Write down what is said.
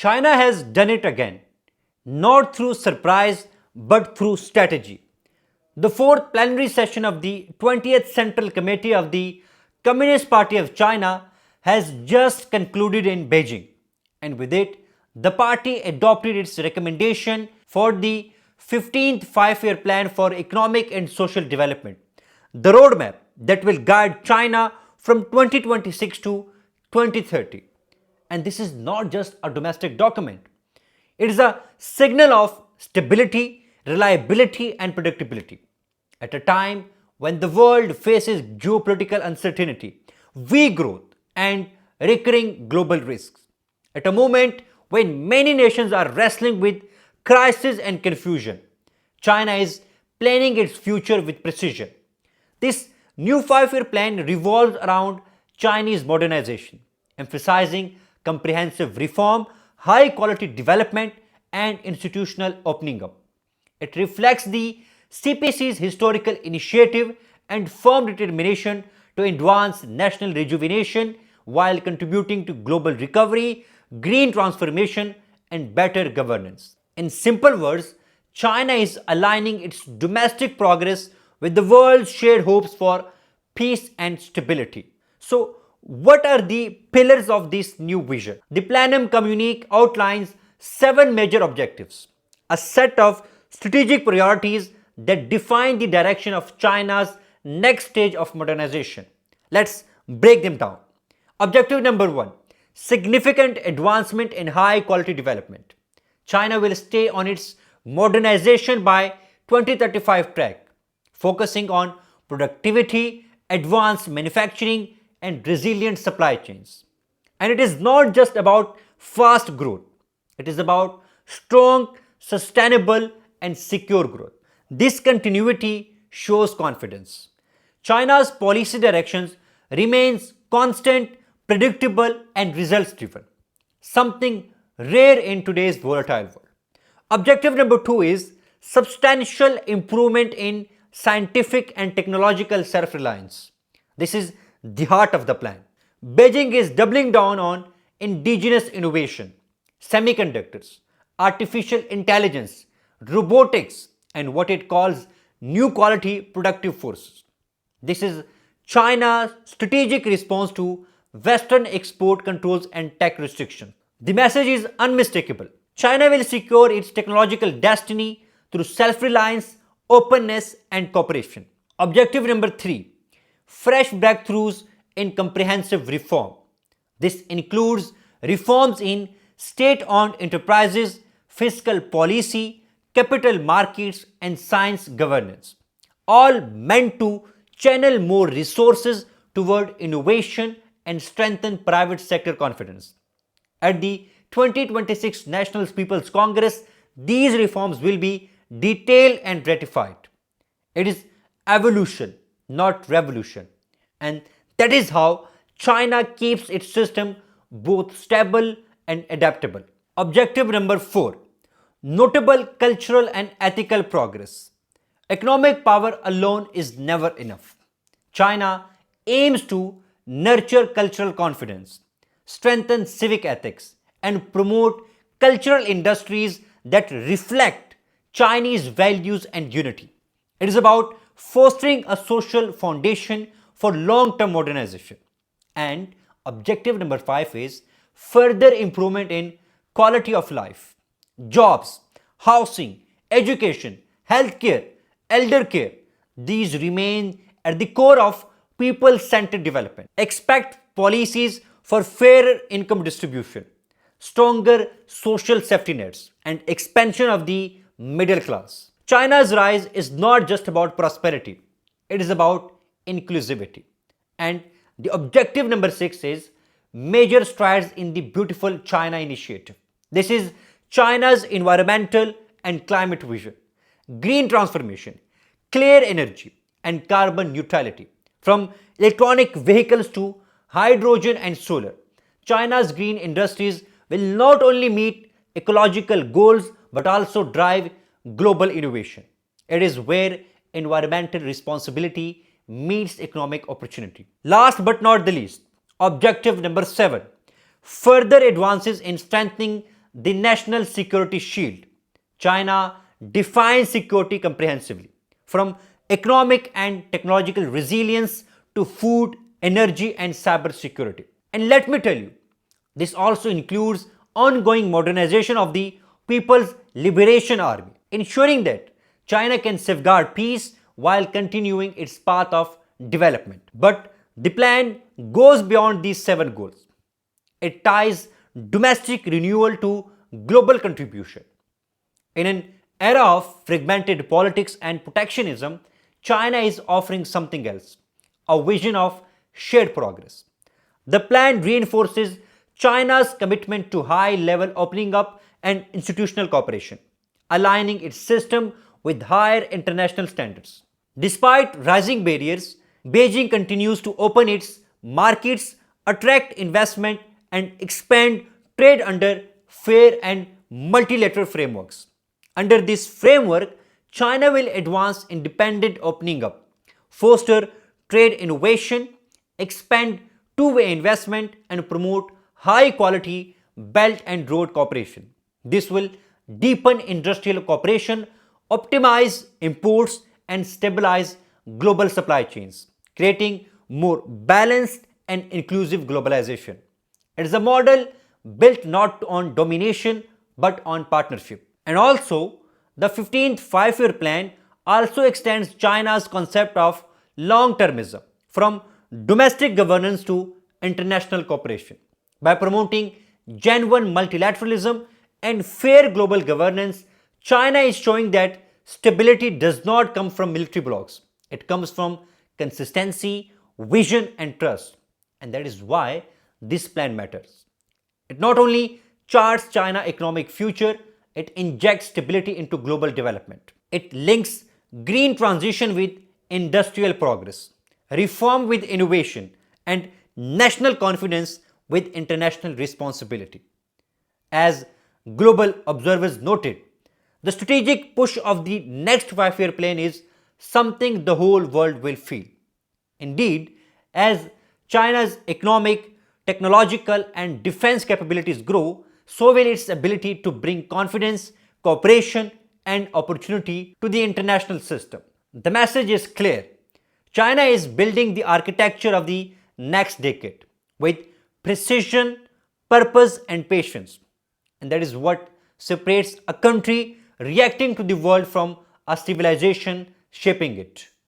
China has done it again, not through surprise but through strategy. The fourth plenary session of the 20th Central Committee of the Communist Party of China has just concluded in Beijing, and with it, the party adopted its recommendation for the 15th Five-Year Plan for Economic and Social Development, the roadmap that will guide China from 2026 to 2030. And this is not just a domestic document. It is a signal of stability, reliability, and predictability. At a time when the world faces geopolitical uncertainty, weak growth, and recurring global risks. At a moment when many nations are wrestling with crisis and confusion, China is planning its future with precision. This new five-year plan revolves around Chinese modernization, emphasizing comprehensive reform, high quality development, and institutional opening up. It reflects the CPC's historical initiative and firm determination to advance national rejuvenation while contributing to global recovery, green transformation, and better governance. In simple words, China is aligning its domestic progress with the world's shared hopes for peace and stability. So, what are the pillars of this new vision? The Planum Communique outlines seven major objectives, a set of strategic priorities that define the direction of China's next stage of modernization. Let's break them down. Objective number one, significant advancement in high quality development. China will stay on its modernization by 2035 track, focusing on productivity, advanced manufacturing, and resilient supply chains. And it is not just about fast growth, it is about strong, sustainable, and secure growth. This continuity shows confidence. China's policy directions remains constant, predictable, and results driven, something rare in today's volatile world. Objective number two is substantial improvement in scientific and technological self-reliance. This is the heart of the plan. Beijing is doubling down on indigenous innovation, semiconductors, artificial intelligence, robotics, and what it calls new quality productive forces. This is China's strategic response to Western export controls and tech restrictions. The message is unmistakable. China will secure its technological destiny through self-reliance, openness, and cooperation. Objective number three, fresh breakthroughs in comprehensive reform. This includes reforms in state-owned enterprises, fiscal policy, capital markets, and science governance, all meant to channel more resources toward innovation and strengthen private sector confidence. At the 2026 National People's Congress, these reforms will be detailed and ratified. It is evolution, not revolution. And that is how China keeps its system both stable and adaptable. Objective number four, notable cultural and ethical progress. Economic power alone is never enough. China aims to nurture cultural confidence, strengthen civic ethics, and promote cultural industries that reflect Chinese values and unity. It is about fostering a social foundation for long-term modernization. And objective number five is further improvement in quality of life. Jobs, housing, education, healthcare, elder care, these remain at the core of people-centered development. Expect policies for fairer income distribution, stronger social safety nets, and expansion of the middle class. China's rise is not just about prosperity, it is about inclusivity. And the objective number six is major strides in the Beautiful China initiative. This is China's environmental and climate vision, green transformation, clear energy, and carbon neutrality. From electronic vehicles to hydrogen and solar, China's green industries will not only meet ecological goals but also drive global innovation. It is where environmental responsibility meets economic opportunity. Last but not the least, objective number seven, further advances in strengthening the national security shield. China defines security comprehensively, from economic and technological resilience to food, energy, and cyber security. And let me tell you, this also includes ongoing modernization of the People's Liberation Army, ensuring that China can safeguard peace while continuing its path of development. But the plan goes beyond these 7 goals. It ties domestic renewal to global contribution. In an era of fragmented politics and protectionism, China is offering something else, a vision of shared progress. The plan reinforces China's commitment to high level opening up and institutional cooperation, aligning its system with higher international standards. Despite rising barriers, Beijing continues to open its markets, attract investment, and expand trade under fair and multilateral frameworks. Under this framework, China will advance independent opening up, foster trade innovation, expand two-way investment, and promote high-quality belt and road cooperation. This will deepen industrial cooperation, optimize imports, and stabilize global supply chains, creating more balanced and inclusive globalization. It is a model built not on domination but on partnership. And also, the 15th five-year plan also extends China's concept of long-termism from domestic governance to international cooperation. By promoting genuine multilateralism and fair global governance, China is showing that stability does not come from military blocs. It comes from consistency, vision, and trust. And that is why this plan matters. It not only charts China's economic future, it injects stability into global development. It links green transition with industrial progress, reform with innovation, and national confidence with international responsibility. As global observers noted, the strategic push of the next five-year plan is something the whole world will feel. Indeed, as China's economic, technological, and defense capabilities grow, so will its ability to bring confidence, cooperation, and opportunity to the international system. The message is clear. China is building the architecture of the next decade with precision, purpose, and patience. And that is what separates a country reacting to the world from a civilization shaping it.